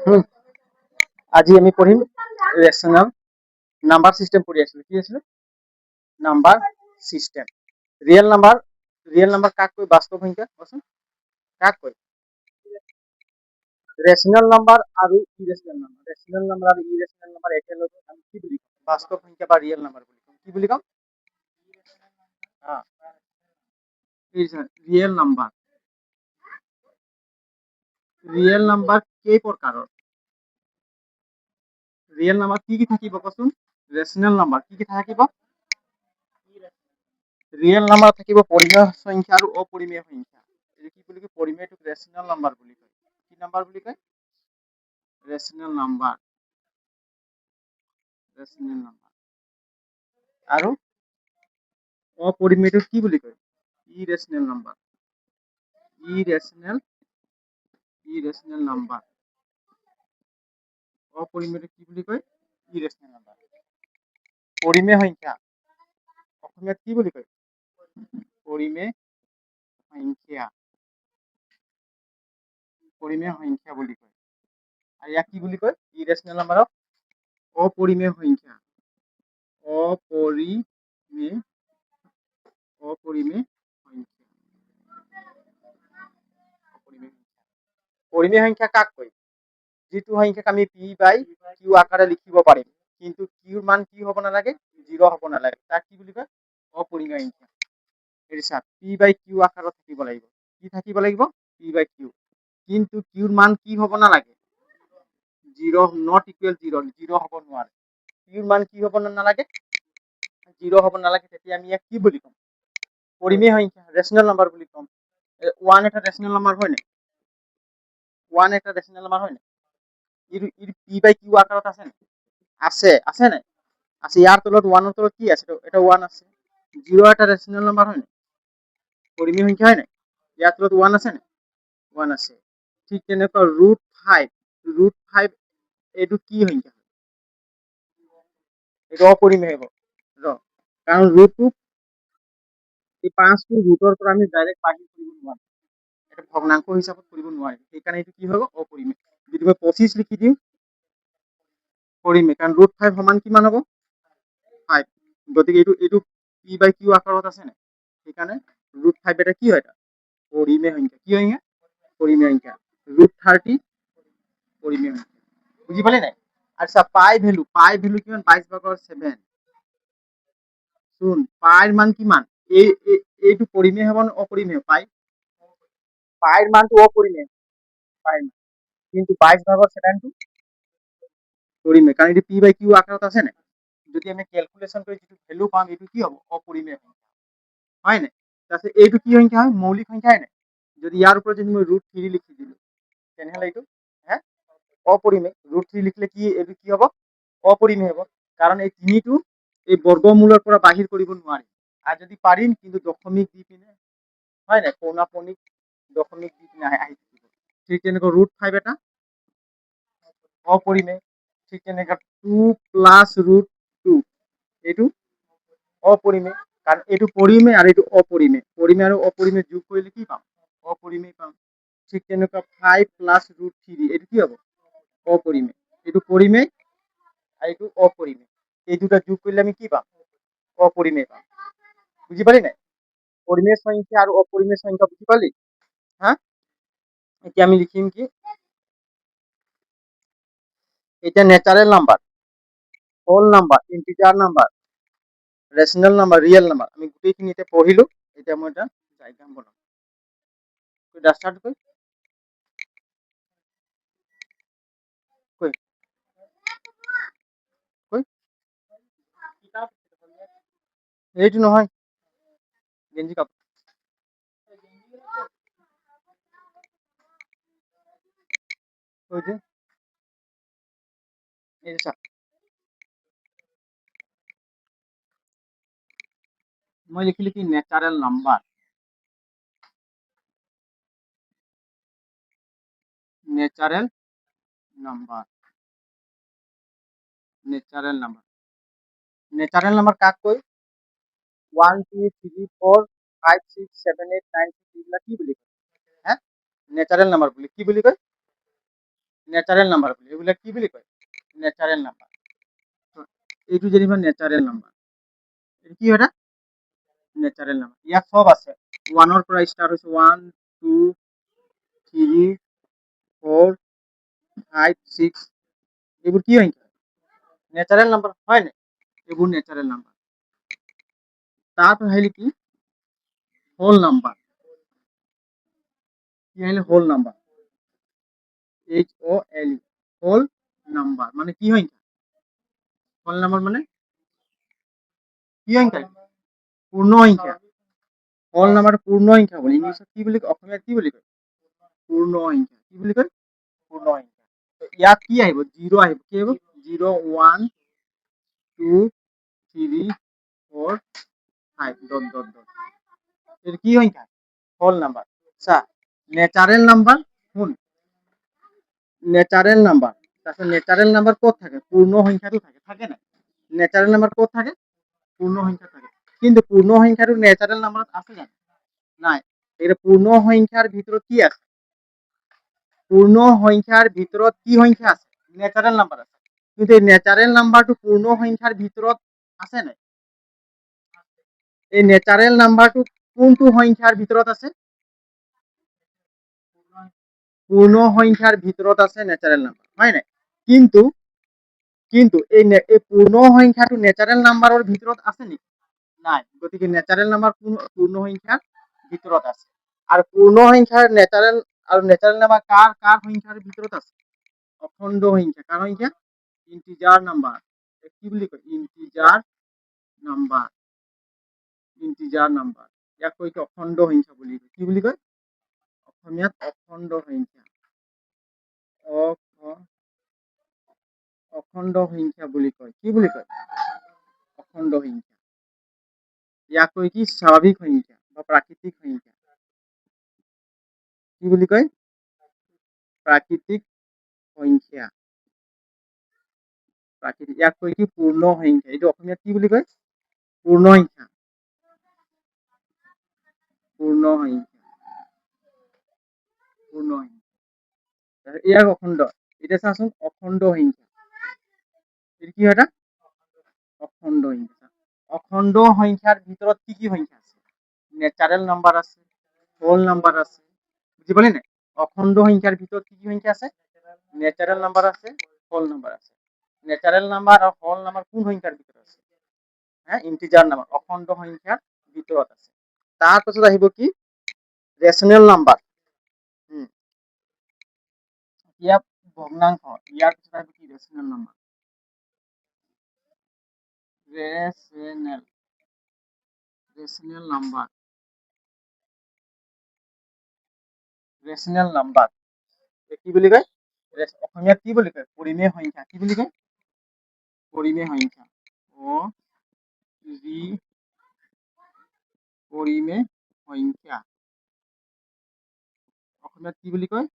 হুম, আজি আমি পঢ়িম ৰেচনেল নাম্বাৰ সিস্টেম পঢ়ি আছিলো। কি আছিল? Number system. ৰিয়েল নাম্বাৰ কাক কয়? বাস্তৱ সংখ্যা। কোৱাচোন কাক কয়? ৰেচনেল নাম্বাৰ আৰু ইৰেচনেল নাম্বাৰ। ৰেচনেল নাম্বাৰ আৰু ইৰেচনেল নাম্বাৰ একেলগে আমি কি বুলি কম? বাস্তৱ সংখ্যা বা ৰিয়েল নাম্বাৰ বুলি কম। কি বুলি কম? Real number. ৰিয়েল নাম্বাৰ কেই প্ৰকাৰৰ? ৰিয়েল নাম্বাৰ কি কি থাকিব কোৱাচোন? ৰেচনেল নাম্বাৰ কি কি থাকিব? ৰিয়েল নাম্বাৰ থাকিব পৰিমেয় সংখ্যা আৰু অপৰিমেয় সংখ্যা। এই কি বুলি কয়? পৰিমেয়টোক ৰেচনেল নাম্বাৰ বুলি কয়। কি নাম্বাৰ বুলি কয়? Rational number. Rational number. আৰু অপৰিমেয়টোক কি বুলি কয়? ইৰেচনেল নাম্বাৰ। ইৰেচনেল নাম্বাৰ। অপৰিমেয়টোক কি বুলি কয়? ইৰেচনেল নাম্বাৰ। পৰিমেয় সংখ্যা অসমীয়াত কি বুলি কয়? পৰিমেয় সংখ্যা। পৰিমেয় সংখ্যা বুলি কয়। আৰু ইয়াক কি বুলি কয়? ইৰেচনেল নাম্বাৰক অপৰিমেয় সংখ্যা। অপৰিমেয় অপৰিমেয় সংখ্যা। অপৰিমেয় সংখ্যা। পৰিমেয় সংখ্যা কাক কয়? যিটো সংখ্যাক আমি পি বাই কিউ আকাৰে লিখিব পাৰিম, কিন্তু কিউৰ মান কি হ'ব নালাগে? 0 হ'ব নালাগে। তাক কি বুলি কয়? অপৰিমেয় সংখ্যা। পি বাই কিউ আকাৰত থাকিব লাগিব। কি থাকিব লাগিব? পি বাই কিউ। কিন্তু কিউৰ মান কি হ'ব নালাগে? 0, নট ইকুৱেল 0, 0 হ'ব নোৱাৰে। কিউৰ মান কি হ'ব নালাগে? 0 হ'ব নালাগে। তেতিয়া আমি ইয়াক কি বুলি ক'ম? পৰিমেয় সংখ্যা, ৰেচনেল নাম্বাৰ বুলি ক'ম। 1 এটা ৰেচনেল নাম্বাৰ হয় নাই? 1 এটা ৰেচনেল নাম্বাৰ হয় নাই? পি বাই কিউ আকাৰত আছে নাই? আছে নাই? আছে। ইয়াৰ তলত 1ৰ তলত কি আছে? এটা 1 আছে। 0 এটা ৰেচনেল নাম্বাৰ হয় নাই? পৰিমেয় সংখ্যা হয় নাই? ইয়াৰ তলত 1 আছে নাই? 1 আছে। ঠিক তেনেকুৱা √5 এইটো কি সংখ্যা? এইটো অপৰিমেয় হ'ব। কাৰণ √টোক এই 5টো ৰুটৰ পৰা আমি ডাইৰেক্ট বাহিৰ কৰিব নোৱাৰো। এটা ভগ্নাংশ হিচাপত কৰিব নোৱাৰিম। সেইকাৰণে এইটো কি হ'ব? অপৰিমেয়। যদি মই 25 লিখি দিওঁ, পৰিমেয়। কাৰণ √5 সমান কিমান হ'ব? 5। গতিকে এইটো পি বাই কিউ আকাৰত আছে নাই? সেইকাৰণে √5 এটা কি হয়? পৰিমেয় সংখ্যা। কি সংখ্যা? পৰিমেয় সংখ্যা। √30 পৰিমেয় সংখ্যা। বুজি পালি নাই? আচ্ছা, পাই ভ্যালু কিমান? 22/7। শুন, পাইৰ মান কিমান? এইটো পৰিমেয় হ'ব নে অপৰিমেয়? পাইৰ মানটো অপৰিমেয়। পাইৰ মান। কিন্তু 22/7 পৰিমেয়। কাৰণ এইটো পি বাই কিউ আকাৰত আছে নাই? যদি আমি ক্যালকুলেশন কৰি যিটো ভ্যালু পাম, এইটো কি হ'ব? অপৰিমেয় সংখ্যা। হয় নাই? তাৰপিছত এইটো কি সংখ্যা হয়? মৌলিক সংখ্যা হয় নাই? যদি ইয়াৰ ওপৰত যদি মই √3 লিখি দিলো, তেনেহ'লে এইটো অপৰিমেয়। √3 লিখিলে কি এইটো কি হ'ব? অপৰিমেয় হ'ব। কাৰণ এই 3টো এই বৰ্গমূলৰ পৰা বাহিৰ কৰিব নোৱাৰি। আৰু যদি পাৰিম, কিন্তু দশমিক দি পিনে, হয় নাই? পৌনঃপুনিক দশমিক দি পিনে আহি থাকিব। ঠিক তেনেকৈ √5 এটা অপৰিমেয়। ঠিক তেনেকৈ 2 + √2 এইটো অপৰিমেয়। কাৰণ এইটো পৰিমেয় আৰু এইটো অপৰিমেয়। পৰিমেয় আৰু অপৰিমেয় যোগ কৰিলে কি পাম? অপৰিমেয় পাম। ঠিক তেনেকুৱা 5 + √3 এইটো কি হ'ব? অপৰিমেয়। এইটো পৰিমেয় আৰু এইটো অপৰিমেয়। এই দুটা যোগ কৰিলে আমি কি পাম? অপৰিমেয় পাম। বুজি পালি নাই? পৰিমেয় সংখ্যা আৰু অপরিমেয় সংখ্যা বুঝি পালি? হ্যাঁ, এটা আমি লিখিম কি? এটা natural number, whole number, integer number, rational number, real number. আমি গোটেইখিনি এতিয়া পঢ়িলো। এতিয়া মই এটা ডায়াগ্ৰাম বনাম। ডাষ্টাৰটো কৈ কৈ কৈ এইটো নহয়, গেঞ্জি কাপোৰ। কৈ যে এই চা, মই লিখিলো কি? Natural number. Natural number. Natural number. Natural number কাক কয়? 1 2 3 4 5 6 7 8 9 10 এগুলা কি বুলি কয়? হ্যাঁ, নেচাৰেল নাম্বাৰ বুলি কি বুলি কয়? নেচাৰেল নাম্বাৰ বুলি এইবিলাক কি বুলি কয়? Natural number. এইটো যেনিবা নেচাৰেল নাম্বাৰ। এইটো কি এটা? Natural number. ইয়াত সব আছে। 1 পৰা ষ্টাৰ্ট হৈছে 1 2 3 4 5 6 এইবোৰ কি সংখ্যা? নেচাৰেল নাম্বাৰ হয় নাই? এইবোৰ নেচাৰেল নাম্বাৰ। তারপর হইলে কি হোল নাম্বার, কি হইলে whole number, HOLE whole number মানে কি সংখ্যা? হোল নাম্বার মানে কি সংখ্যা? পূর্ণ সংখ্যা। হোল নাম্বার পূর্ণ সংখ্যা বলি ইংলিশত কি বুলি কয়, অসমীয়াত কি বুলি কয়? পূর্ণ সংখ্যা। কি বুলি কয়? পূর্ণ সংখ্যা। তো ইয়াত কি আহিব? 0 আহিব। কি আহিব? 0 1 2 3 4 5 ডট ডট ডট। এর কি সংখ্যা? Whole number. আচ্ছা ন্যাচারাল নাম্বার শুন, ন্যাচারাল নাম্বার তারপর ন্যাচারাল নাম্বার কোড থাকে? পূর্ণ সংখ্যাটো থাকে, থাকে না? ন্যাচারাল নাম্বার কোড থাকে? পূর্ণ সংখ্যা থাকে। কিন্তু পূর্ণ সংখ্যাটো ন্যাচারাল নাম্বার আছে জানো? নাই। এটা পূর্ণ সংখ্যার ভিতৰত কি আছে? পূৰ্ণ সংখ্যাৰ ভিতৰত কি সংখ্যা আছে? ন্যাচাৰাল নাম্বাৰ আছে। কিন্তু এই ন্যাচাৰাল নাম্বাৰটো পূৰ্ণ সংখ্যাৰ ভিতৰত আছে নাই? এই ন্যাচাৰাল নাম্বাৰটো কোনটো সংখ্যাৰ ভিতৰত আছে? পূৰ্ণ সংখ্যাৰ ভিতৰত আছে ন্যাচাৰাল নাম্বাৰ, হয় নাই? কিন্তু কিন্তু এই পূৰ্ণ সংখ্যাটো ন্যাচাৰাল নাম্বাৰৰ ভিতৰত আছে নেকি? নাই। গতিকে ন্যাচাৰাল নাম্বাৰ পূৰ্ণ সংখ্যাৰ ভিতৰত আছে। আৰ পূৰ্ণ সংখ্যাৰ ন্যাচাৰাল আৰ ন্যাচাৰাল নাম্বাৰ কাৰ কাৰ সংখ্যাৰ ভিতৰত আছে? অখণ্ড সংখ্যা। কার সংখ্যা? Integer number. কি বুলি কয়? Integer number. Integer number. ইয়াক কয় কি অখণ্ড সংখ্যা বুলি কয়। কি বুলি কয়? অসমীয়াত অখণ্ড সংখ্যা। অখণ্ড সংখ্যা বুলি কয়। কি বুলি কয়? অখণ্ড সংখ্যা। ইয়াক কয় কি স্বাভাৱিক সংখ্যা বা প্ৰাকৃতিক সংখ্যা। কি বুলি কয়? প্ৰাকৃতিক সংখ্যা। প্ৰাকৃতিক। ইয়াক কয় কি পূৰ্ণ সংখ্যা। এইটো অসমীয়াত কি বুলি কয়? পূৰ্ণ সংখ্যা। পূৰ্ণ সংখ্যা। পূৰ্ণ সংখ্যা। ইয়াক অখণ্ড। এতিয়া চাচোন অখণ্ড সংখ্যা। এইটো কি হয় এটা? অখণ্ড সংখ্যা। অখণ্ড সংখ্যার ভিতৰত কি কি সংখ্যা আছে? ন্যাচাৰাল নাম্বাৰ আছে, হোল নাম্বাৰ আছে। বুঝি পালি না? অখণ্ড সংখ্যাৰ ভিতৰত কি কি সংখ্যা আছে? ন্যাচাৰাল নাম্বাৰ আছে, হোল নাম্বাৰ আছে। ন্যাচাৰাল নাম্বাৰ আৰ হোল নাম্বাৰ কোন সংখ্যাৰ ভিতৰত আছে? হ্যাঁ, ইন্টিজাৰ নাম্বাৰ অখণ্ড সংখ্যাৰ ভিতৰত আছে। তাৰপিছত আহিব কি? Rational number. ইয়াত ভগ্নাংশ। ইয়াৰ পিছত আহিব কি? Rational number. Rational rational number. Rational number কি বুলি কয়? অসমীয়াত কি বুলি কয়? পৰিমেয় সংখ্যা। কি বুলি কয়? পৰিমেয় সংখ্যা। পৰিমেয় সংখ্যা। অসমীয়াত কি বুলি কয়?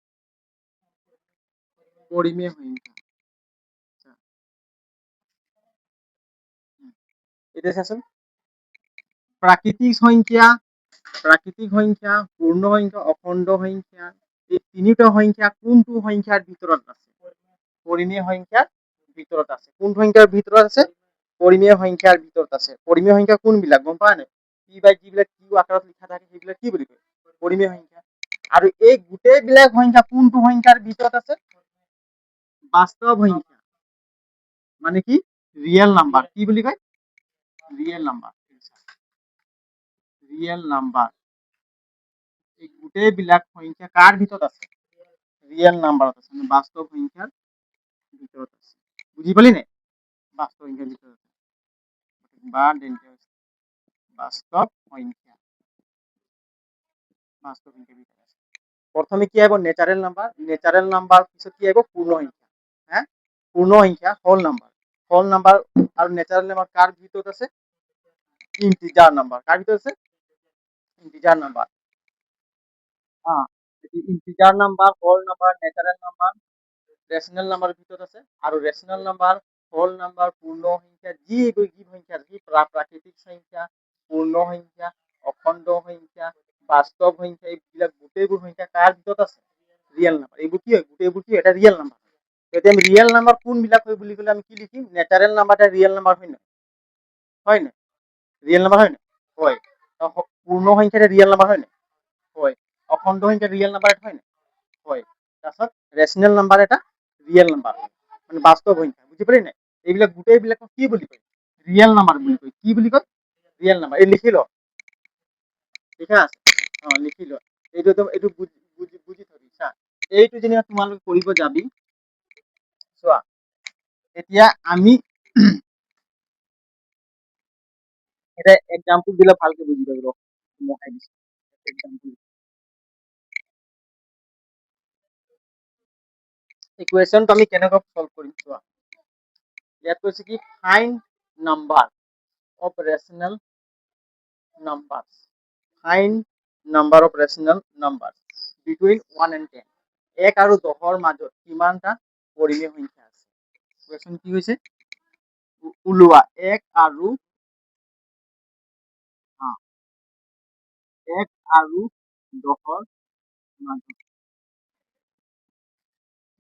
পৰিমেয় সংখ্যা। এতিয়া চাচোন প্ৰাকৃতিক সংখ্যা, পূৰ্ণ সংখ্যা, অখণ্ড সংখ্যা, এই তিনিটা সংখ্যা কোনটো সংখ্যাৰ ভিতৰত আছে? পৰিমেয় সংখ্যাৰ ভিতৰত আছে। কোন সংখ্যাৰ ভিতৰত আছে? পৰিমেয় সংখ্যাৰ ভিতৰত আছে। পৰিমেয় সংখ্যা কোনবিলাক গম পাৱা নাই? পি বাই যিবিলাক কিউ আকাৰত লিখা থাকে সেইবিলাক কি বুলি কয়? পৰিমেয় সংখ্যা। আৰু এই গোটেইবিলাক সংখ্যা কোনটো সংখ্যাৰ ভিতৰত আছে? বাস্তৱ সংখ্যা। মানে কি? Real number. কি বুলি কয়? Real number. Real number. এই গোটেইবিলাক সংখ্যা কাৰ ভিতৰত আছে? ৰিয়েল নাম্বাৰত আছে, মানে বাস্তৱ সংখ্যাৰ ভিতৰত আছে। বুজি পালি নাই? বাস্তৱ সংখ্যাৰ ভিতৰত আছে বা বাস্তৱ সংখ্যা। বাস্তৱ সংখ্যাৰ ভিতৰত আছে। প্রথমে কি আহিব? Natural number. ন্যাচারাল নাম্বার পিছত কি আহিব? পূর্ণ সংখ্যা। হ্যাঁ, পূর্ণ সংখ্যা হোল নাম্বার। হোল নাম্বার আর ন্যাচারাল নাম্বার কার ভিতৰত আছে? Integer number. কাৰ ভিতৰত আছে? Integer number. হ্যাঁ, integer number, whole number, natural number, rational নাম্বাৰেৰ ভিতৰত আছে। আৰু ৰেশনাল নাম্বাৰ, হোল নাম্বাৰ, পূৰ্ণ সংখ্যা, যি সংখ্যা যি প্ৰাকৃতিক সংখ্যা, পূৰ্ণ সংখ্যা, অখণ্ড সংখ্যা, বাস্তৱ সংখ্যা, এইবিলাক গোটেইবোৰ সংখ্যা কাৰ ভিতৰত আছে? Real number. এইবোৰ কি হয় গোটেইবোৰ কি এটা ৰিয়েল নাম্বাৰ। এতিয়া আমি ৰিয়েল নাম্বাৰ কোনবিলাক হয় বুলি ক'লে আমি কি লিখিম? নেচাৰেল নাম্বাৰ এটা ৰিয়েল নাম্বাৰ হয় নহয়? হয় নহয়? ৰিয়েল নাম্বাৰ হয় নহয়? হয়। পূৰ্ণ সংখ্যা এটা ৰিয়েল নাম্বাৰ হয় নহয়? হয়। অখণ্ড সংখ্যা ৰিয়েল নাম্বাৰ এটা হয় নহয়? হয়। তাৰপিছত ৰেচনেল নাম্বাৰ এটা ৰিয়েল নাম্বাৰ, মানে বাস্তৱ সংখ্যা। বুজি পালি নাই? এইবিলাক গোটেইবিলাকক কি বুলি কয়? ৰিয়েল নাম্বাৰ বুলি কয়। কি বুলি কয়? Real number. এই লিখি ল। ঠিক আছে? লিখি ল। এইটো বুজি থবি চা। এইটো যেনিবা তোমালোকে কৰিব যাবি, চোৱা এতিয়া আমি এটা এক্সাম্পল দিলে ভালকে বুজি পাবি। ৰ মহাই দিছো এক্সাম্পল। ইকুৱেশ্যনটো আমি কেনেকৈ সলভ কৰিম চোৱা। ইয়াত কৈছে কি find number of rational number. Find number of rational number between 1 and 10। 1 আৰু 10ৰ মাজত কিমানটা পৰিমেয় সংখ্যা আছে? কুৱেশ্যন কি হৈছে? ওলোৱা 1 আৰু 1 আৰু 10ৰ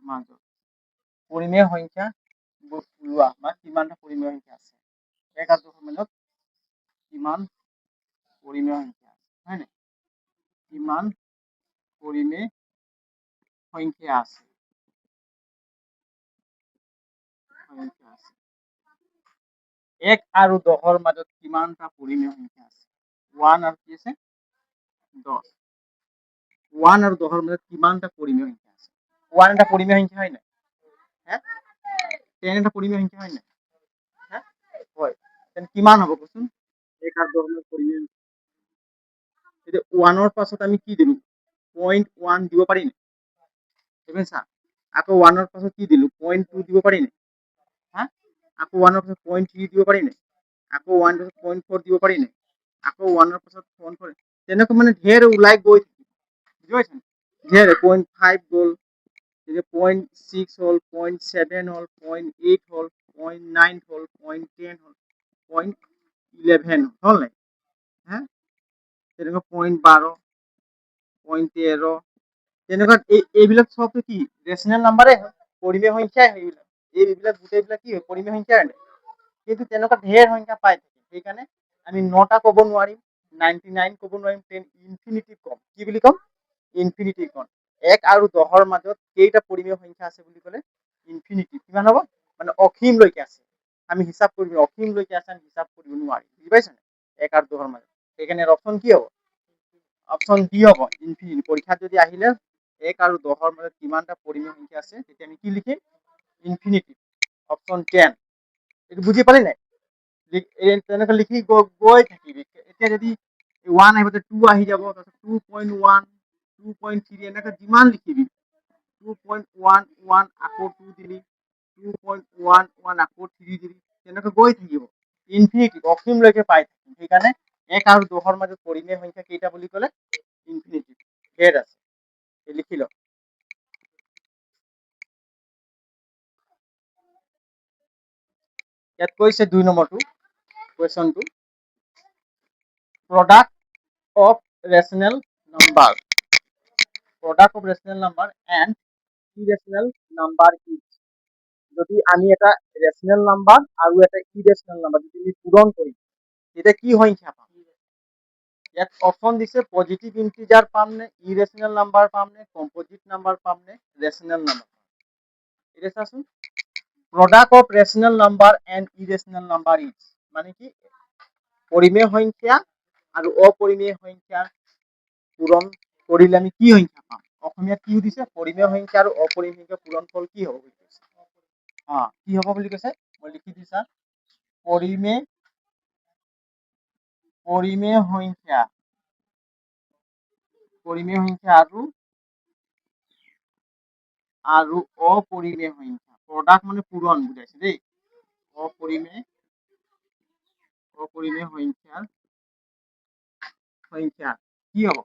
মাজত পৰিমেয় সংখ্যা ওলোৱা বা কিমানটা পৰিমেয় সংখ্যা আছে? 1 আৰু 10ৰ মাজত কিমান পৰিমেয় সংখ্যা আছে? হয় নাই? কিমান পৰিমেয় সংখ্যা আছে? 1 আৰু 10ৰ মাজত কিমানটা পৰিমেয় সংখ্যা আছে? 1 আৰু কি আছে? 10। 1 আৰু 10ৰ মাজত কিমানটা পৰিমেয় সংখ্যা আছে? 1 এটা পৰিমেয় সংখ্যা হয় নাই? হা? 10 এটা পৰিমেয় সংখ্যা হয় নাই? হা? হয়। তেন্তে কিমান হ'ব কচোন? 1 আৰু 10ৰ মাজত পৰিমেয় সংখ্যা। এতিয়া 1ৰ পাছত আমি কি দিলো? 0.1 দিব পাৰি নাই? দেখুন চা। আকৌ 1ৰ পাছত কি দিলো? 0.2 দিব পাৰি নাই? হা? আকৌ 1ৰ পাছত 0.3 দিব পাৰি নাই? আকৌ 1 ৰ পাছত 0.4 দিব পাৰি নাই? আকৌ 1ৰ পাছত 0.4। তেনেকৈ মানে ঢেৰ ওলাই গৈ থাকিব। বুজি পাইছা? ঢেৰ 0.5 গ'ল, 0.6 হ'ল, 0.7 হ'ল, 0.8 হ'ল, 0.9 হ'ল, 0.10 হ'ল, 0.11 হ'ল নাই? হা? তেনেকুৱা 0.12, 0.13, তেনেকুৱা এইবিলাক চবটো কি ৰেচনেল নাম্বাৰে হয়, পৰিমেয় সংখ্যাই হয় এইবিলাক। এইবিলাক গোটেইবিলাক কি হয়? পৰিমেয় সংখ্যাই হয়। কিন্তু তেনেকুৱা ঢেৰ সংখ্যা পাই থাকে। সেইকাৰণে আমি 9টা ক'ব নোৱাৰিম, 99 ক'ব নোৱাৰিম, 10 ইনফিনিটি কম। কি বুলি কম? ইনফিনিটি কম। 1 আৰু 10ৰ মাজত কেইটা পৰিমেয় সংখ্যা আছে বুলি ক'লে? ইনফিনিটি। কিমান হ'ব? মানে অসীমলৈকে আছে। আমি হিচাপ কৰিব অসীমলৈকে আছে, আমি হিচাপ কৰিব নোৱাৰিম। বুজি পাইছা? 1 আৰু 10ৰ মাজত। সেইকাৰণে অপশ্যন কি হ'ব? অপশ্যন ডি হ'ব, ইনফিনিটি। পৰীক্ষাত যদি আহিলে 1 আৰু 10ৰ মাজত কিমানটা পৰিমেয় সংখ্যা আছে, তেতিয়া আমি কি লিখিম? ইনফিনিটি। অপশ্যন 10। এইটো বুজি পালি নাই? তেনেকৈ লিখি গৈ থাকিবি। এতিয়া যদি 1 আহিব, 2 আহি যাব, 2.1, 2.3, এনেকৈ যিমান লিখিবি। 2.11 আকৌ 2 দিলি, 2.11 আকৌ 3 দিলি, তেনেকৈ গৈ থাকিব। ইনফিনিটি, অসীমলৈকে পাই থাকিম। সেইকাৰণে 1 আৰু 10ৰ মাজত পৰিমেয় সংখ্যা কেইটা বুলি ক'লে? ইনফিনিটি। ঢেৰ আছে। লিখি ল। ইয়াত কৈছে 2 নম্বৰটো কুৱেশ্যনটো, product of rational number. Product of rational number and irrational number is. যদি আমি এটা ৰেচনেল নাম্বাৰ আৰু এটা ইৰেচনেল নাম্বাৰ যদি আমি পূৰণ কৰিম, তেতিয়া কি সংখ্যা পাম? ইয়াত অপশ্যন দিছে পজিটিভ ইন্টিজাৰ পাম নে, ইৰেচনেল নাম্বাৰ পাম নে, কম্পোজিট নাম্বাৰ পাম নে, ৰেচনেল নাম্বাৰ পাম। এতিয়া চাচোন, product of rational number and irrational number is মানে কি? পৰিমেয় সংখ্যা আৰু অপৰিমেয় সংখ্যা পূৰণ কৰিলে আমি কি সংখ্যা পাম? অসমীয়াত কি সুধিছে? পৰিমেয় সংখ্যা আৰু অপৰিমেয় সংখ্যা পূৰণফল কি হ'ব বুলি কৈছে? কি হ'ব বুলি কৈছে? মই লিখি দিছা, পৰিমেয় সংখ্যা আৰু অপৰিমেয় সংখ্যা। প্ৰডাক্ট মানে পূৰণ বুজাইছে দেই। অপৰিমেয় সংখ্যা কি হ'ব?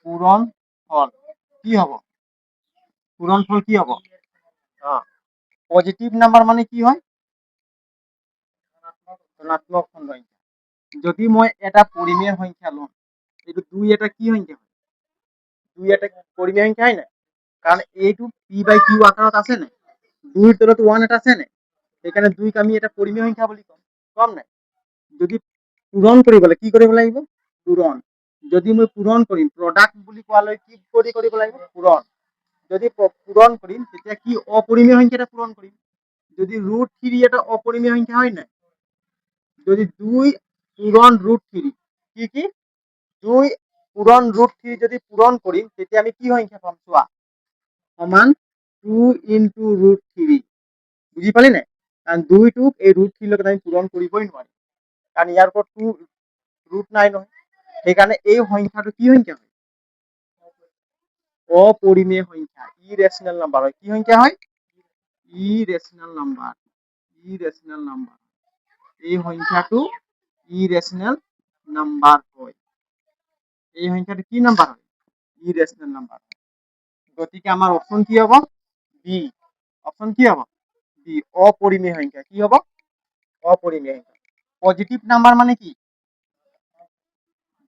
পূৰণ ফল কি হ'ব? পূৰণফল কি হ'ব? পজিটিভ নাম্বাৰ মানে কি হয়? ধনাত্মক খণ্ড সংখ্যা। যদি মই এটা পৰিমেয় সংখ্যা লওঁ, এইটো 2 এটা কি সংখ্যা হয়? দুই এটা পৰিমেয় সংখ্যা হয় নাই কাৰণ এইটো পি বাই কিউ আকাৰত আছে নাই দুইৰ তলত 1 এটা আছে নাই সেইকাৰণে দুইক আমি এটা পৰিমেয় সংখ্যা বুলি কম নাই যদি পূৰণ কৰিবলৈ কি কৰিব লাগিব পূৰণ যদি মই পূৰণ কৰিম প্ৰডাক্ট বুলি কোৱালৈ কি কৰিব লাগিব পূৰণ যদি পূৰণ কৰিম তেতিয়া কি অপৰিমেয় সংখ্যা এটা পূৰণ কৰিম যদি √3 এটা অপরিমেয় সংখ্যা হয় না যদি 2 পূরণ √3 কি 2 পূরণ √3 যদি পূরণ করি তেতিয়া আমি কি সংখ্যা পাম চোৱা সমান 2 * √3 বুজি পালি নাই কাৰণ 2 টোক এই √3 লগত আমি পূৰণ কৰিবই নোৱাৰিম কাৰণ ইয়াৰ ওপৰত 2 ৰুট নাই নহয় সেইকাৰণে এই সংখ্যাটো কি সংখ্যা হয় অপৰিমেয় সংখ্যা ইৰেচনেল নাম্বাৰ হয় কি সংখ্যা হয় ইৰেচনেল নাম্বাৰ এই সংখ্যাটো ইৰেচনেল নাম্বাৰ হয় এই সংখ্যাটো কি নাম্বাৰ হয় ইৰেচনেল নাম্বাৰ গতিকে আমাৰ অপচন কি হ'ব বি অপচন কি হ'ব বি অপরিমেয় সংখ্যা কি হ'ব অপরিমেয় সংখ্যা পজিটিভ নাম্বাৰ মানে কি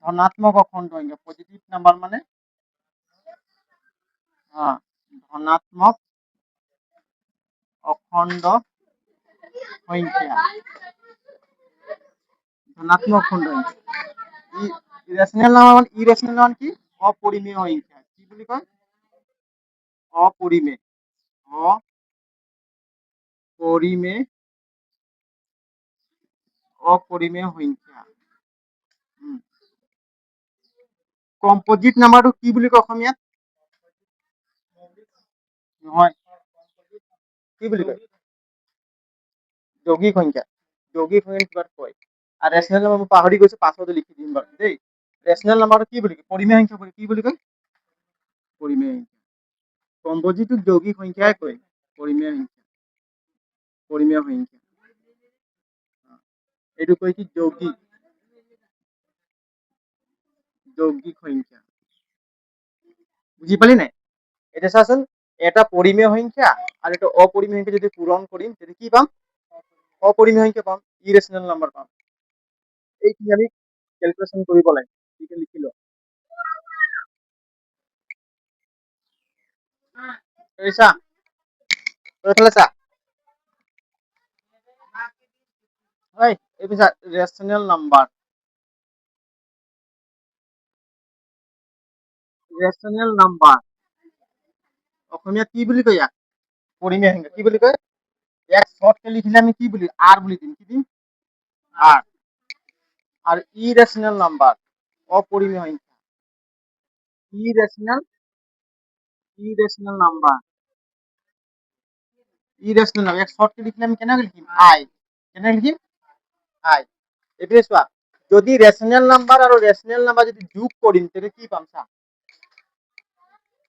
ধনাত্মক অখণ্ড সংখ্যা পজিটিভ নাম্বাৰ মানে ধনাত্মক অখণ্ড সংখ্যা ধনাত্মক অখণ্ড সংখ্যা ইৰেচনেল নাম্বাৰ কি অপৰিমেয় সংখ্যা কি বুলি কয় অপৰিমেয় সংখ্যা কম্পোজিট নাম্বাৰটো কি বুলি কয় অসমীয়াত নহয় কি বুলি কয় যৌগিক সংখ্যা কিবা কয় আৰু ৰেচনেল নাম্বাৰ মই পাহৰি গৈছো পাছতো লিখি দিম বাৰু দেই ৰেচনেল নাম্বাৰটো কি বুলি কয় পৰিমেয় সংখ্যা কি বুলি কয় পৰিমেয় সংখ্যা কম্পোজিটক যৌগিক সংখ্যাই কয় পৰিমেয় সংখ্যা এইটো কয় কি যৌগিক সংখ্যা বুজি পালি নাই এটা চাচোন এটা পৰিমেয় সংখ্যা আৰু এটা অপৰিমেয় সংখ্যা যদি পূৰণ কৰিম তেতিয়া কি পাম অপৰিমেয় সংখ্যা পাম ইৰেচনেল নাম্বাৰ পাম এইখিনি আমি ক্যালকুলেশন কৰিব লাগে ঠিক লিখি ল এইছা এইফালে চা এই পিছা ৰেচনেল নাম্বাৰ অসমীয়াত কি বুলি কয় ইয়াক পৰিমেয় সংখ্যা কি বুলি কয় ইয়াক শর্টকে লিখিলে আমি কি বুলি আর বুলি দিম কি দিম আর আর ইরেশনাল নাম্বার অপরিমেয় সংখ্যা ইরেশনাল নাম্বার ইরেশনাল নাম্বার এক শর্টকে লিখলে আমি কেনে লিখিম আই কেনে লিখিম আই এবারে চোৱা যদি ৰেশনাল নাম্বাৰ আৰ ৰেশনাল নাম্বাৰ যদি যোগ কৰিম তেনে কি পাম চা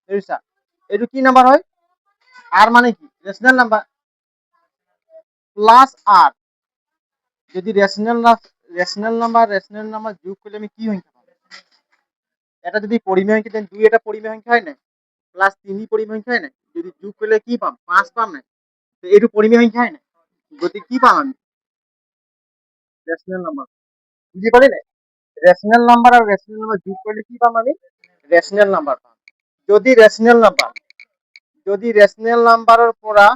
বুজিছা এইটো কি নাম্বার হয় আর মানে কি রেশনাল নাম্বার প্লাস আর যদি রেশনাল নাম্বার যোগ করলে আমি কি সংখ্যা পাবো এটা যদি পরিমেয় সংখ্যা দেন 2 এটা পরিমেয় সংখ্যা হয় না প্লাস 3 পরিমেয় সংখ্যা হয় না যদি যোগ করলে কি পাম 5 পাম না তো এইটো পরিমেয় সংখ্যা হয় না গতি কি পাম আমি রেশনাল নাম্বার বুঝি পালি না রেশনাল নাম্বার আর রেশনাল নাম্বার যোগ করলে কি পাম আমি রেশনাল নাম্বার পাম যদি রেশনাল নাম্বাৰৰ পৰা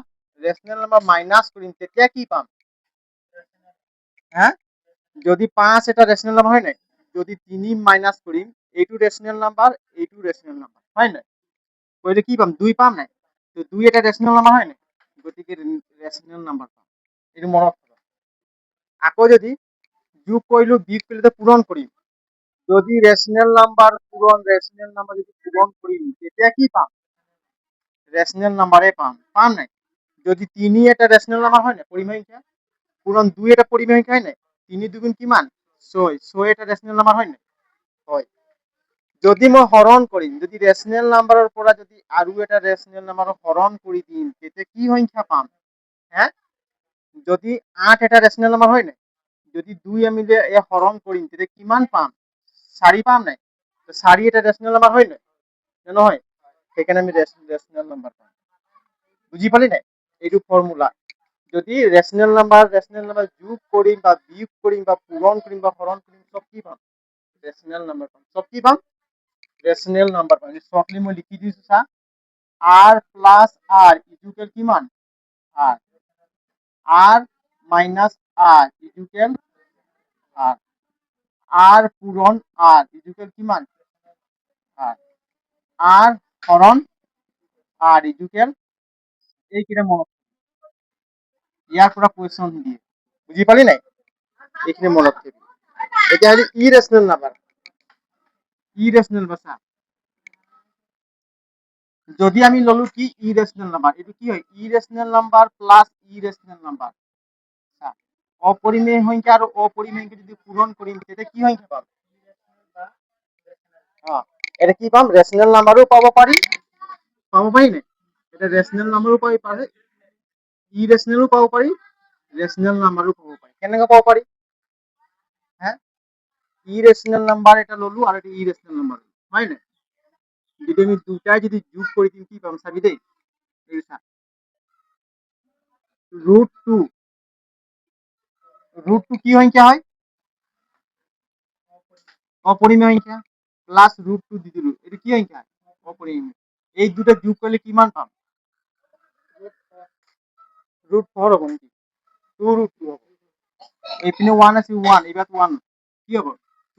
ৰেশনাল নাম্বাৰ মাইনাস কৰিম তেতিয়া কি পাম হ্যাঁ যদি 5 এটা ৰেশনাল নাম্বাৰ হয় না যদি 3 মাইনাস কৰিম এইটো রেশনাল নাম্বার এইটো রেশনাল নাম্বার হয় না কইলে কি পাম 2 পাম না তো 2 এটা রেশনাল নাম্বার হয় না গতিকে রেশনাল নাম্বার পাম এটো মনত আকৌ যদি যোগ কৰিলো বিয়োগ কৰিলে তো পূৰণ কৰিম যদি ৰেশনাল নাম্বাৰ যদি পূৰণ কৰিম তেতিয়া কি পাম রেশনাল নাম্বারে পাম নাই যদি 3 এটা রেশনাল নাম্বার হয় না পরিমেয় সংখ্যা পূরণ 2 এটা পরিমেয় সংখ্যা হয় না 3 দুগুণ কিমান 6 এটা রেশনাল নাম্বার হয় না হয় যদি মই হরণ কৰিম যদি ৰেশনাল নাম্বাৰৰ পৰা যদি আৰু এটা ৰেশনাল নাম্বাৰৰ হৰণ কৰি দিম তেতিয়া কি সংখ্যা পাম হ্যাঁ যদি 8 এটা ৰেশনাল নাম্বাৰ হয় না যদি 2 আমি যে হৰণ কৰিম তেতিয়া কিমান পাম 4 পাম নাই তো 4 এটা ৰেশনাল নাম্বাৰ হয় না নহয় সেইকাৰণে আমি ৰেশনাল নাম্বাৰ পাম বুঝি পালি নাই এইটো ফৰ্মুলা যদি ৰেশনাল নাম্বাৰ যোগ কৰিম বা বিয়োগ কৰিম বা পূৰণ কৰিম বা হৰণ কৰিম সব কি পাম ৰেশনাল নাম্বাৰ পাম সব কি পাম ৰেচনেল নাম্বাৰ পাম। শ্বৰ্টলি মই লিখি দিছোঁ চা, আৰ প্লাছ আৰ ইকুৱেল কিমান R, R minus R equal R, R পূৰণ আৰ ইকুৱেল কিমান আৰ, আৰ হৰণ আৰ ইকুৱেল এইকেইটা মনত, ইয়াৰ পৰা কুৱেশ্যন দিয়ে, বুজি পালি নাই? এইখিনি মনত থবি। এতিয়া হলে ইৰেচনেল নাম্বাৰ, ইৰেচনেল বাচা, যদি আমি ললো কি ইৰেচনেল নাম্বাৰ, এইটো কি হয় ইৰেচনেল নাম্বাৰ প্লাস ইৰেচনেল নাম্বাৰ, অপরিমেয় সংখ্যা আর অপরিমেয়কে যদি পূরণ করি তেতিয়া কি সংখ্যা পাম? এটা কি পাম? রেশনাল নাম্বারও পাব পারি না, এটা রেশনাল নাম্বারও পাই পারে, ইরেশনালও পাব পারি, রেশনাল নাম্বারও পাব পারি। কেনেকৈ পাব পারি? হ্যাঁ, ইরেশনাল নাম্বার এটা ললো আর এটা ইরেশনাল নাম্বার, হয় না? যদি আমি দুটাই যদি যোগ করে দিই কি পাম চাবি দেই, রুট টু, রুট টু কি সংখ্যা হয়? অপরিমেয় সংখ্যা, প্লাস রুট টু দি দিলো, এটা কি সংখ্যা? অপরিমেয়। এই দুটো যোগ করলে কিমান পাম? রুট ফোর হব নাকি? টু রুট টু হব। এইপিনে ওয়ান আছে ওয়ান, এবার ওয়ান কি হব?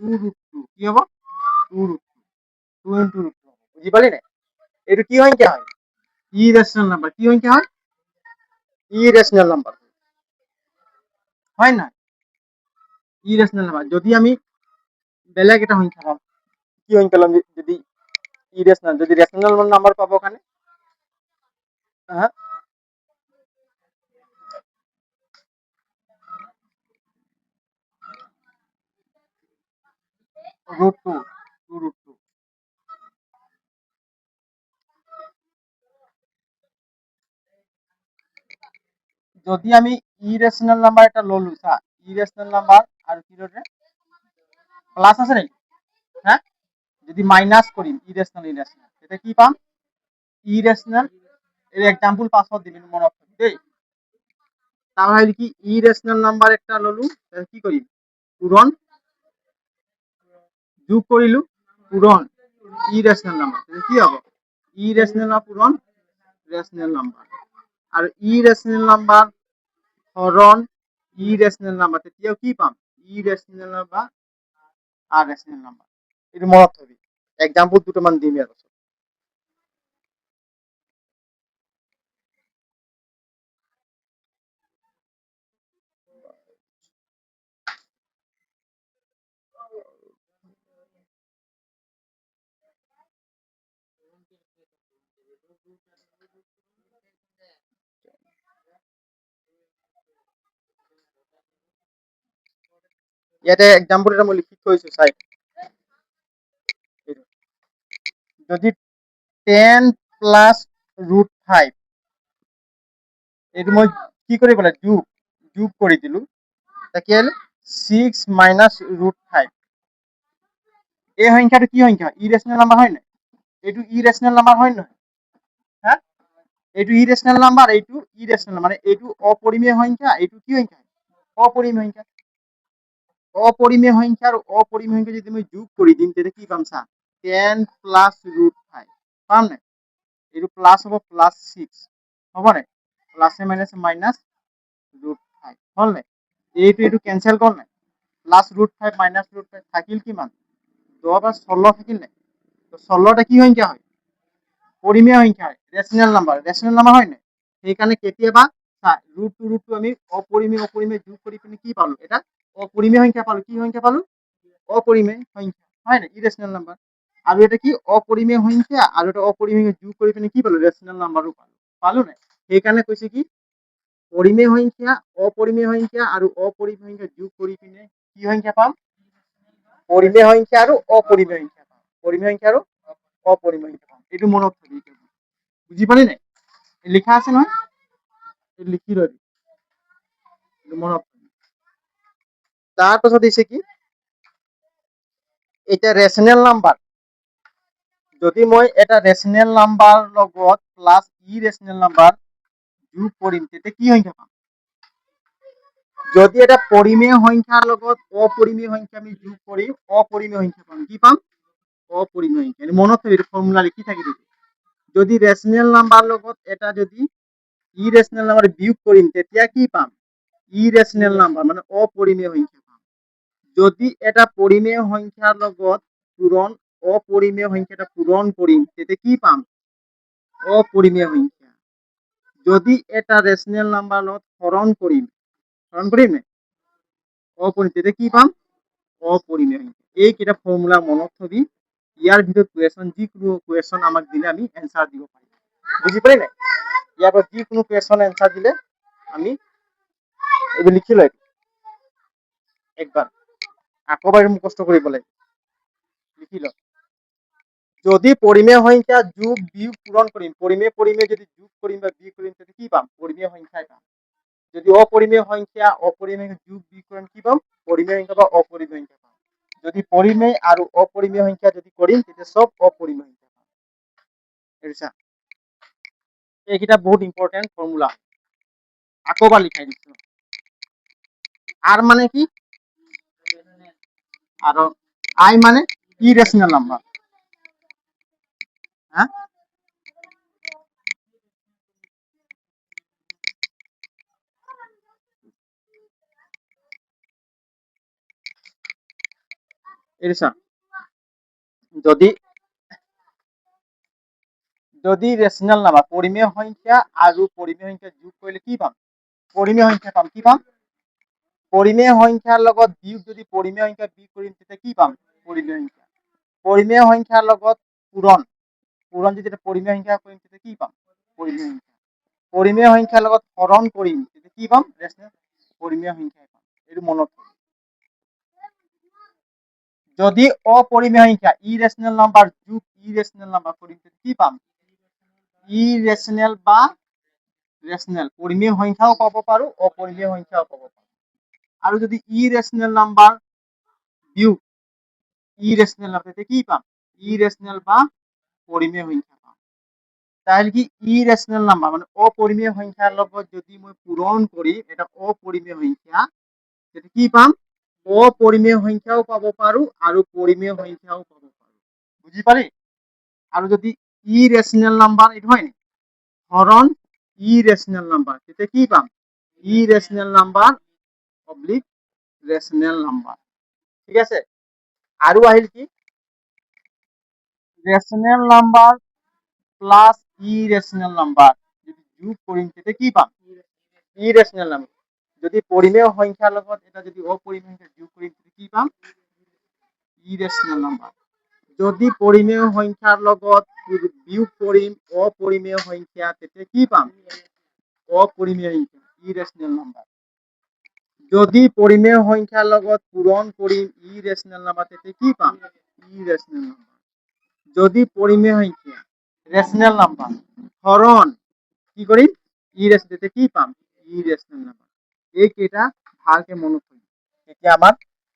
টু রুট টু, কি হব? Two root two, two into root two, বুঝি পালি না? এটা কি সংখ্যা হয়? Irrational number. কি সংখ্যা হয়? ইরেশনাল নাম্বার, হয় না? Irrational number. যদি আমি বেলেগ এটা সংখ্যা পাম, কি সংখ্যা পাম যদি ইরেশনাল, যদি রেশনাল নাম্বার পাবো ওখানে, হ্যাঁ root two, two root two. যদি আমি ইরেশনাল নাম্বার এটা ললো চা, ইরেশনাল নাম্বার আর কি রয়েছে প্লাস আছে নাকি? হ্যাঁ, যদি মাইনাস করি ইরেশনাল ইরেশনাল, এটা কি পাম? ইরেশনাল। এর এক্সাম্পল পাসওয়ার্ড দিবেন মনে রাখবেন দেই। তাহলে কি ইরেশনাল নাম্বার একটা ললু, কি করি পূরণ, যোগ করিলু পূরণ ইরেশনাল নাম্বার, কি হবে? ইরেশনাল পূরণ রেশনাল নাম্বার, আর ইরেশনাল নাম্বার হরণ ইরেশনাল নাম্বার, তেতিয়াও কি পাম? ইরেশনাল নাম্বার আর রেশনাল নাম্বার। এটা মনত থবি, এক্সাম্পল দুটামান দিম ইয়াৰ পাছত। ইয়াতে এক্সাম্পল এটা মই লিখি থৈছো চাই, যদি 10 প্লাস ৰুট 5, এইটো মই কি কৰি পেলাই যোগ যোগ কৰি দিলো, তাকে 6 মাইনাস ৰুট 5, এই সংখ্যাটো কি সংখ্যা? ইৰেশনাল নাম্বাৰ হয় না? এইটো ইৰেশনাল নাম্বার হয় না? হ্যাঁ, এইটো ইরেশনাল নাম্বার, এইটো ইরেশনাল, মানে এইটো অপরিমেয় সংখ্যা, এইটো কি সংখ্যা? অপরিমেয় সংখ্যা। অপরিমেয় সংখ্যা আর অপরিমেয় সংখ্যা যদি আমি যোগ করে দিম তাহলে কি পাম চা, 10 প্লাস ৰুট 5 পাম না? এইটো প্লাস হব প্লাস 6 হব না? প্লাসে মাইনাসে মাইনাস ৰুট 5 হল না? এইটো এইটো ক্যান্সেল কৰ না, প্লাস ৰুট 5 মাইনাস ৰুট 5 থাকিল কিমান? 10 আর 16 থাকিল না? তো 16টা কি সংখ্যা হয়? পরিমেয় সংখ্যা হয়, রেশনাল নাম্বার, রেশনাল নাম্বার হয় না? সেইকাৰণে কেতিয়াবা ৰুট টু আমি অপৰিমেয় অপৰিমেয় যোগ কৰি পিনে কি পালো? এটা অপরিমেয় সংখ্যা পালো। কি সংখ্যা পালো? অপরিমেয় সংখ্যা, হয় না? Irrational number. আর এটা কি অপরিমেয় সংখ্যা, আর এটা অপরিমেয় যোগ কৰি পিনে কি পালো? ৰেশনাল নাম্বাৰও পালো। পালো না? সেইকাৰণে কৈছে কি পৰিমেয় সংখ্যা, অপৰিমেয় সংখ্যা আৰ অপৰিমেয় সংখ্যা যোগ কৰি পিনে কি সংখ্যা পাম? পরিমেয় সংখ্যা আর অপরিমেয় সংখ্যা পাম। পরিমেয় সংখ্যা আর অপরিমেয় সংখ্যা পাম। এইটো মনত থবি, বুঝি পালি নাই? লিখা আছে নহয়, লিখি লবি মনত। তাৰপাছত দিছে কি, এটা ৰেশনাল নাম্বাৰ, যদি মই এটা ৰেশনাল নাম্বাৰ লগত প্লাস ইৰেশনাল নাম্বাৰ যোগ কৰিম তেতিয়া কি সংখ্যা পাম? যদি এটা পরিমেয় সংখ্যার লগত অপরিমেয় সংখ্যা আমি যোগ করি অপরিমেয় সংখ্যা পাম। কি পাম? অপরিমেয় সংখ্যা মনত থবি ফর্মুলা লিখি থাকি যদি ৰেচনেল নাম্বাৰ লগত এটা যদি ইৰেচনেল নাম্বাৰ বিয়োগ কৰিম তেতিয়া কি পাম ইৰেচনেল নাম্বাৰ মানে অপৰিমেয় সংখ্যা পাম যদি এটা পৰিমেয় সংখ্যাৰ লগত অপৰিমেয় সংখ্যাটা পূৰণ কৰিম তেতিয়া কি পাম অপৰিমেয় সংখ্যা যদি এটা ৰেচনেল নাম্বাৰ লগত হৰণ কৰিম নে অপৰিমেয় তেতিয়া কি পাম অপৰিমেয় সংখ্যা এইকেইটা ফৰ্মুলা মনত থবি ইয়াৰ ভিতৰত কুৱেশ্যন যিকোনো কুৱেশ্যন আমাক দিলে আমি এনসাৰ দিব পাৰিম বুজি পালি নাই ইয়াৰ পৰা যিকোনো কুৱেশ্যন এনসাৰ দিলে আমি এইবোৰ লিখি লয় একবাৰ আকবাৰ মুখস্থ কৰিব লাগে লিখি ল যদি পরিমেয় সংখ্যা যোগ বিয়োগ পূরণ করিম পরিমেয় যদি যোগ করিম বা বিয়োগ করিম তাহলে কি পাম পরিমেয় সংখ্যাই পাম যদি অপরিমেয় সংখ্যা অপরিমেয় যোগ বিয়োগ করেন কি পাম পরিমেয় সংখ্যা বা অপরিমেয় সংখ্যা পাম যদি পরিমেয় আর অপরিমেয় সংখ্যা যদি করিম তাহলে সব অপরিমেয় সংখ্যা পাম বুঝছা এইকেইটা বহুত ইম্পর্টেন্ট ফর্মুলা আকবাৰ লিখাই দিছো আর মানে কি আর আই মানে ইরেশনাল নাম্বার হ্যাঁ এরিসা যদি যদি রেশনাল নাম্বার পরিমেয় সংখ্যা আর পরিমেয় সংখ্যা যোগ করলে কি পাম পরিমেয় সংখ্যা পাম কি পাম পরিমেয় সংখ্যার লগত বিয়োগ যদি পরিমেয় সংখ্যা বিয়োগ করিম তেতিয়া কি পাম পরিমেয় সংখ্যা পরিমেয় সংখ্যার লগত পূরণ যদি এটা পরিমেয় সংখ্যা করিম তেতিয়া কি পাম পরিমেয় সংখ্যা পরিমেয় সংখ্যার লগত হরণ করিম তেতিয়া কি পাম রেশনাল পরিমেয় সংখ্যা পাম এটো মনত যদি অপরিমেয় সংখ্যা ইরেশনাল নাম্বার যোগ ইরেশনাল নাম্বার করিম তেতিয়া কি পাম ইরেশনাল বা রেশনাল পরিমেয় সংখ্যাও পাব পারো অপরিমেয় সংখ্যাও পাব পারো আর যদি ইরেশনাল নাম্বার বিয়োগ ইরেশনাল নাম্বার কি পাম ইরেশনাল বা পরিমেয় সংখ্যা পাম তাহলে কি ইরেশনাল নাম্বার মানে অপরিমেয় সংখ্যার লগত যদি মই পূরণ করি এটা অপরিমেয় সংখ্যা সেটা কি পাম অপরিমেয় সংখ্যাও পাব পারো আর পরিমেয় সংখ্যাও পাব পারো বুঝি পারি আর যদি ইরেশনাল নাম্বার এটা হয় না হরণ ইরেশনাল নাম্বার সেটা কি পাম irrational number oblique rational number ঠিক আছে আৰু আহিল কি rational number plus irrational number যদি যোগ করিম তেতিয়া কি পাম ইরেশনাল নাম্বার যদি পরিমেয় সংখ্যার লগত এটা যদি অপরিমেয় সংখ্যা যোগ করিম তেতিয়া কি পাম ইরেশনাল নাম্বার যদি পরিমেয় সংখ্যার লগত বিয়োগ করিম অপরিমেয় সংখ্যা তেতিয়া কি পাম অপরিমেয় সংখ্যা ইরেশনাল নাম্বার যদি পরিমেয় সংখ্যার লগত পূরণ করিম ইরেশনাল নাম্বার তেতিয়া কি পাম ইরেশনাল নাম্বার যদি পরিমেয় সংখ্যা রেশনাল নাম্বার হরণ কি করিম ইরেশনাল তেতিয়া কি পাম ইরেশনাল নাম্বার এইকেইটা ভালকে মনত ৰাখিম তেতিয়া আমাৰ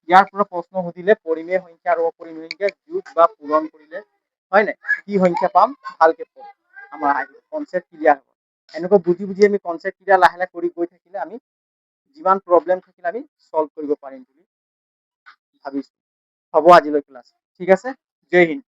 ইয়াৰ পৰা প্ৰশ্ন সুধিলে পৰিমেয় সংখ্যা আৰ অপৰিমেয় সংখ্যা যোগ বা পূৰণ কৰিলে হয় না কি সংখ্যা পাম ভালকে পঢ় আমাৰ কনসেপ্ট ক্লিয়াৰ হ'ব এনেকৈ বুঝি বুঝি আমি কনসেপ্ট ক্লিয়াৰ লাহে লাহে কৰি গৈ থাকিলে আমি যিমান প্ৰব্লেম থাকিলে আমি সলভ কৰিব পাৰিম বুলি ভাবিছো হ'ব আজিলৈ ক্লাস ঠিক আছে জয় হিন্দ